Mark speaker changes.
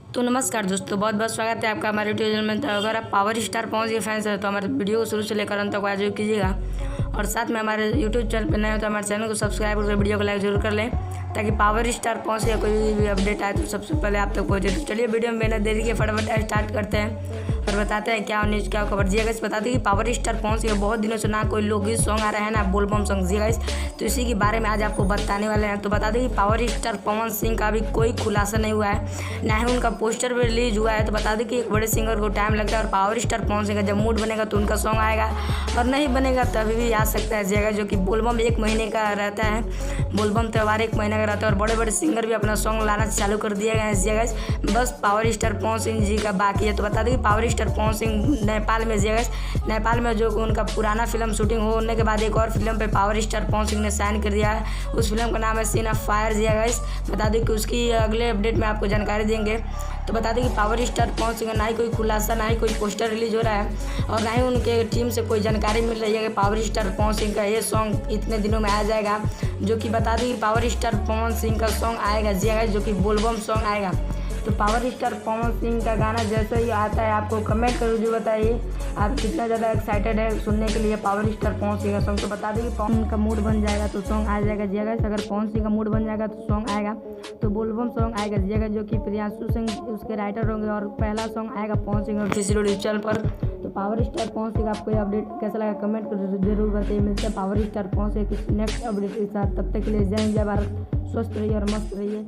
Speaker 1: तो नमस्कार दोस्तों, बहुत बहुत स्वागत है आपका हमारे यूट्यूब चैनल में। तो अगर आप पावर स्टार पवन के फैंस हैं तो हमारे वीडियो को शुरू से लेकर अंत तक वॉच जरूर कीजिएगा और साथ में हमारे यूट्यूब चैनल पर नए हो तो हमारे चैनल को सब्सक्राइब करके वीडियो को लाइक जरूर कर लें ताकि पावर स्टार पवन से कोई भी अपडेट आए तो सबसे पहले आप तक पहुँचे। तो चलिए वीडियो में बिना देरी के फटाफट स्टार्ट करते हैं और बताते हैं क्या न्यूज़ क्या खबर। जी गाइस, बताते हैं कि पावर स्टार पवन सिंह बहुत दिनों से ना कोई लोकगीत सॉन्ग आ रहा है ना बोलबम सॉन्ग। जी गाइस, तो इसी के बारे में आज आपको बताने वाले हैं। तो बता दें कि पावर स्टार पवन सिंह का अभी कोई खुलासा नहीं हुआ है, ना ही उनका पोस्टर भी रिलीज हुआ है। तो बता दें कि एक बड़े सिंगर को टाइम लगता है और पावर स्टार पवन सिंह का जब मूड बनेगा तो उनका सॉन्ग आएगा और नहीं बनेगा तभी भी आ सकता है। जगह जो कि बोलबम 1 महीने का रहता है, बोलबम त्यौहार 1 महीने का रहता है और बड़े बड़े सिंगर भी अपना सॉन्ग लाना चालू कर दिए गए हैं इस जगह। बस पावर स्टार पवन सिंह जी का बाकी है। तो बता दें कि पावर स्टार पवन सिंह नेपाल में नेपाल में जो उनका पुराना फिल्म शूटिंग होने के बाद एक और फिल्म पे पावर स्टार पवन सिंह ने साइन कर दिया है। उस फिल्म का नाम है सीन ऑफ फायर। जी गाइस, बता दें कि उसकी अगले अपडेट में आपको जानकारी देंगे। तो बता दें कि पावर स्टार पवन सिंह ना ही कोई खुलासा, ना ही कोई पोस्टर रिलीज हो रहा है और ना ही उनके टीम से कोई जानकारी मिल रही है कि पावर स्टार पवन सिंह का ये सॉन्ग इतने दिनों में आ जाएगा। जो कि बता दें कि पावर स्टार पवन सिंह का सॉन्ग आएगा जी गाइस, जो कि बोलबम सॉन्ग आएगा। तो पावर स्टार पवन सिंह का गाना जैसे ही आता है आपको कमेंट कर जो बताइए आप कितना ज़्यादा एक्साइटेड है सुनने के लिए पावर स्टार पवन सिंह का सॉन्ग। तो बता दें कि पवन का मूड बन जाएगा तो सॉन्ग आ जाएगा जी गाइस। अगर पवन सिंह का मूड बन जाएगा तो सॉन्ग आएगा, तो बोलबम सॉन्ग आएगा जी गाइस, जो कि प्रियांशु सिंह उसके राइटर होंगे और पहला सॉन्ग आएगा पवन सिंह ऑफिशियल चैनल पर। तो पावर स्टार पवन सिंह आपको ये अपडेट कैसा लगा कमेंट कर जरूर बताइए। मिलते हैं power star Pawan Singh next update के साथ, तब तक के लिए जय हिंद जय भारत, स्वस्थ रहिए और मस्त रहिए।